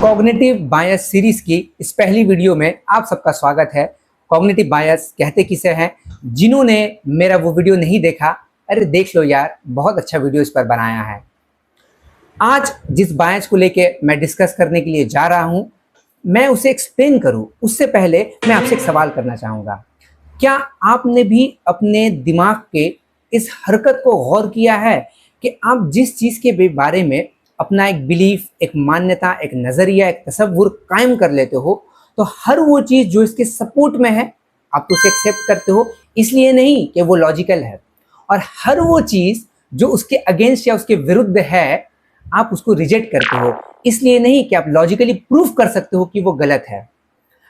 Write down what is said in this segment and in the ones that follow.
Cognitive बायस series की इस पहली वीडियो में आप सबका स्वागत है। कॉग्निटिव बायस कहते किसे हैं? जिन्होंने मेरा वो वीडियो नहीं देखा, अरे देख लो यार, बहुत अच्छा वीडियो इस पर बनाया है। आज जिस बायस को लेके मैं डिस्कस करने के लिए जा रहा हूं, मैं उसे एक्सप्लेन करूं उससे पहले मैं आपसे एक सवाल करना चाहूँगा। क्या आपने भी अपने दिमाग के इस हरकत को गौर किया है कि आप जिस चीज़ के बारे में अपना एक बिलीफ, एक मान्यता, एक नज़रिया, एक तसव्वुर कायम कर लेते हो, तो हर वो चीज़ जो इसके सपोर्ट में है आप तो उसे एक्सेप्ट करते हो, इसलिए नहीं कि वो लॉजिकल है, और हर वो चीज़ जो उसके अगेंस्ट या उसके विरुद्ध है आप उसको रिजेक्ट करते हो, इसलिए नहीं कि आप लॉजिकली प्रूफ कर सकते हो कि वो गलत है।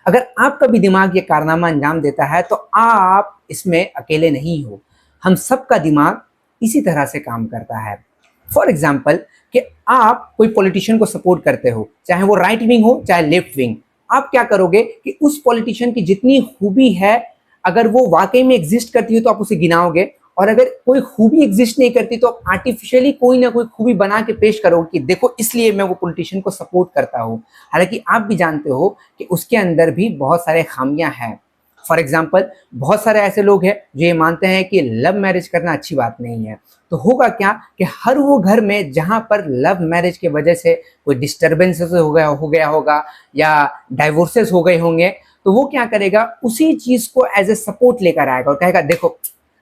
अगर आपका भी दिमाग ये कारनामा अंजाम देता है तो आप इसमें अकेले नहीं हो। हम सबका दिमाग इसी तरह से काम करता है। फॉर एग्जाम्पल कि आप कोई पॉलिटिशियन को सपोर्ट करते हो, चाहे वो राइट विंग हो चाहे लेफ्ट विंग, आप क्या करोगे कि उस पॉलिटिशियन की जितनी खूबी है, अगर वो वाकई में एग्जिस्ट करती है तो आप उसे गिनाओगे, और अगर कोई खूबी एग्जिस्ट नहीं करती तो आप आर्टिफिशियली कोई ना कोई खूबी बना के पेश करोगे कि देखो इसलिए मैं वो पॉलिटिशियन को सपोर्ट करता हूँ, हालांकि आप भी जानते हो कि उसके अंदर भी बहुत सारे खामियां हैं। फॉर एग्जाम्पल, बहुत सारे ऐसे लोग हैं जो ये मानते हैं कि लव मैरिज करना अच्छी बात नहीं है। तो होगा क्या कि हर वो घर में जहाँ पर लव मैरिज के वजह से कोई डिस्टर्बेंसेस हो गया होगा या डाइवोर्सेस हो गए होंगे, तो वो क्या करेगा, उसी चीज़ को एज ए सपोर्ट लेकर आएगा और कहेगा देखो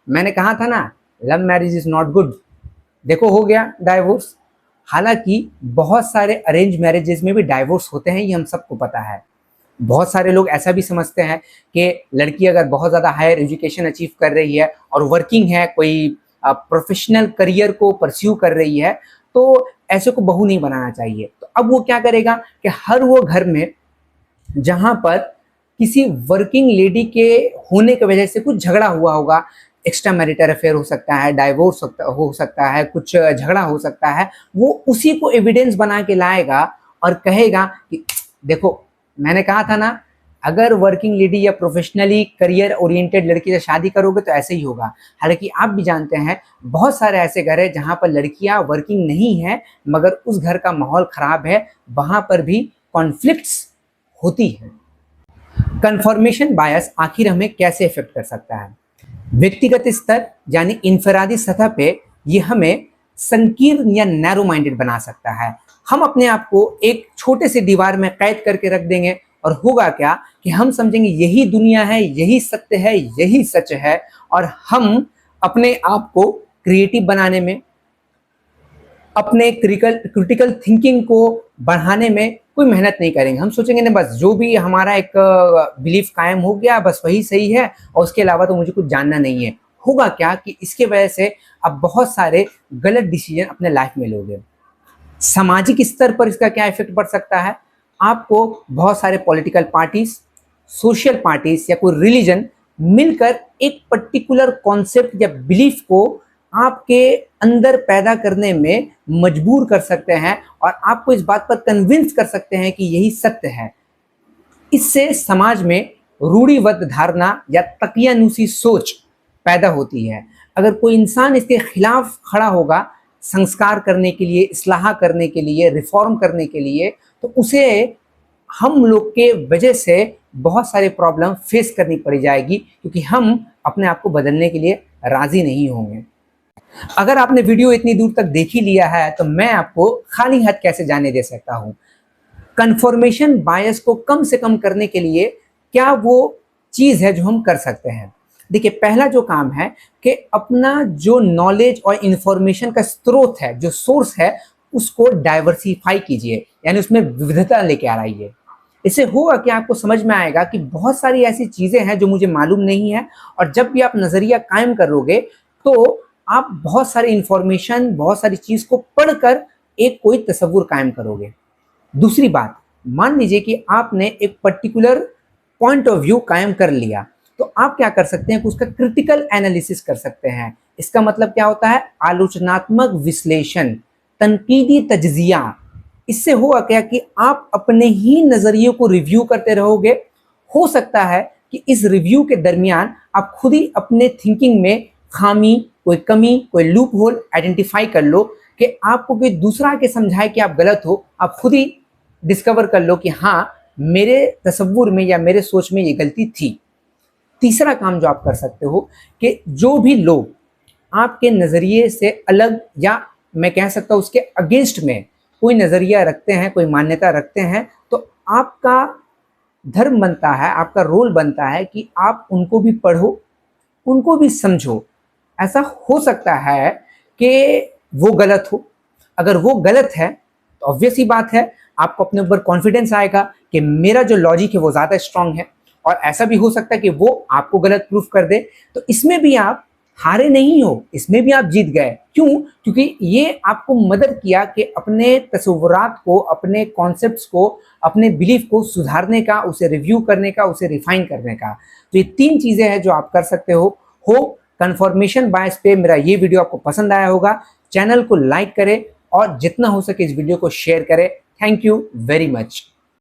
मैंने कहा था ना, love marriage is not good, देखो हो गया डाइवोर्स। हालांकि बहुत सारे अरेंज मैरिजेस में भी डाइवोर्स होते हैं, ये हम सबको पता है। बहुत सारे लोग ऐसा भी समझते हैं कि लड़की अगर बहुत ज़्यादा हायर एजुकेशन अचीव कर रही है और वर्किंग है, कोई प्रोफेशनल करियर को परस्यू कर रही है, तो ऐसे को बहू नहीं बनाना चाहिए। तो अब वो क्या करेगा कि हर वो घर में जहाँ पर किसी वर्किंग लेडी के होने की वजह से कुछ झगड़ा हुआ होगा, एक्स्ट्रा मैरिटल अफेयर हो सकता है, डाइवोर्स हो सकता है, कुछ झगड़ा हो सकता है, वो उसी को एविडेंस बना के लाएगा और कहेगा कि देखो मैंने कहा था ना, अगर वर्किंग लेडी या प्रोफेशनली करियर ओरिएंटेड लड़की से शादी करोगे तो ऐसे ही होगा। हालांकि आप भी जानते हैं बहुत सारे ऐसे घर है जहाँ पर लड़कियाँ वर्किंग नहीं है मगर उस घर का माहौल खराब है, वहाँ पर भी कॉन्फ्लिक्ट्स होती है। कन्फर्मेशन बायस आखिर हमें कैसे इफेक्ट कर सकता है? व्यक्तिगत स्तर यानी इनफरादी सतह पे ये हमें संकीर्ण या नैरो माइंडेड बना सकता है। हम अपने आप को एक छोटे से दीवार में कैद करके रख देंगे और होगा क्या कि हम समझेंगे यही दुनिया है, यही सत्य है, यही सच है, और हम अपने आप को क्रिएटिव बनाने में, अपने क्रिटिकल थिंकिंग को बढ़ाने में कोई मेहनत नहीं करेंगे। हम सोचेंगे ना बस जो भी हमारा एक बिलीफ कायम हो गया बस वही सही है और उसके अलावा तो मुझे कुछ जानना नहीं है। होगा क्या कि इसके वजह से आप बहुत सारे गलत डिसीजन अपने लाइफ में लोगे। सामाजिक स्तर पर इसका क्या इफेक्ट पड़ सकता है? आपको बहुत सारे पॉलिटिकल पार्टीज, सोशल पार्टीज या कोई रिलीजन मिलकर एक पर्टिकुलर कॉन्सेप्ट या बिलीफ को आपके अंदर पैदा करने में मजबूर कर सकते हैं और आपको इस बात पर कन्विंस कर सकते हैं कि यही सत्य है। इससे समाज में रूढ़िबद्ध धारणा या तकियानुसी सोच पैदा होती है। अगर कोई इंसान इसके खिलाफ खड़ा होगा संस्कार करने के लिए, इस्लाह करने के लिए, रिफॉर्म करने के लिए, तो उसे हम लोग के वजह से बहुत सारे प्रॉब्लम फेस करनी पड़ जाएगी क्योंकि हम अपने आप को बदलने के लिए राजी नहीं होंगे। अगर आपने वीडियो इतनी दूर तक देख ही लिया है तो मैं आपको खाली हाथ कैसे जाने दे सकता हूँ। कन्फर्मेशन बायस को कम से कम करने के लिए क्या वो चीज़ है जो हम कर सकते हैं? देखिए, पहला जो काम है कि अपना जो नॉलेज और इंफॉर्मेशन का स्रोत है, जो सोर्स है, उसको डाइवर्सिफाई कीजिए, यानी उसमें विविधता लेके आ रही है। इससे होगा कि आपको समझ में आएगा कि बहुत सारी ऐसी चीज़ें हैं जो मुझे मालूम नहीं है, और जब भी आप नज़रिया कायम करोगे तो आप बहुत सारी इंफॉर्मेशन, बहुत सारी चीज़ को पढ़कर एक कोई तसव्वुर कायम करोगे। दूसरी बात, मान लीजिए कि आपने एक पर्टिकुलर पॉइंट ऑफ व्यू कायम कर लिया, तो आप क्या कर सकते हैं कि उसका क्रिटिकल एनालिसिस कर सकते हैं। इसका मतलब क्या होता है? आलोचनात्मक विश्लेषण, तनकीदी तज्जिया। इससे होगा क्या कि आप अपने ही नज़रिए को रिव्यू करते रहोगे। हो सकता है कि इस रिव्यू के दरमियान आप खुद ही अपने थिंकिंग में खामी, कोई कमी, कोई लूप होल आइडेंटिफाई कर लो कि आपको कोई दूसरा के समझाए कि आप गलत हो, आप खुद ही डिस्कवर कर लो कि हाँ, मेरे तसव्वुर में या मेरे सोच में ये गलती थी। तीसरा काम जो आप कर सकते हो कि जो भी लोग आपके नज़रिए से अलग या मैं कह सकता हूँ उसके अगेंस्ट में कोई नज़रिया रखते हैं, कोई मान्यता रखते हैं, तो आपका धर्म बनता है, आपका रोल बनता है कि आप उनको भी पढ़ो, उनको भी समझो। ऐसा हो सकता है कि वो गलत हो। अगर वो गलत है तो ऑब्वियस ही बात है, आपको अपने ऊपर कॉन्फिडेंस आएगा कि मेरा जो लॉजिक है वो ज़्यादा स्ट्रांग है। और ऐसा भी हो सकता है कि वो आपको गलत प्रूफ कर दे, तो इसमें भी आप हारे नहीं हो, इसमें भी आप जीत गए। क्यों? क्योंकि ये आपको मदद किया कि अपने तसव्वुरात को, अपने कॉन्सेप्ट्स को, अपने बिलीफ को सुधारने का, उसे रिव्यू करने का, उसे रिफाइन करने का। तो ये 3 चीज़ें हैं जो आप कर सकते हो। कन्फर्मेशन बायस पे मेरा ये वीडियो आपको पसंद आया होगा। चैनल को लाइक करें और जितना हो सके इस वीडियो को शेयर करें। Thank you very much.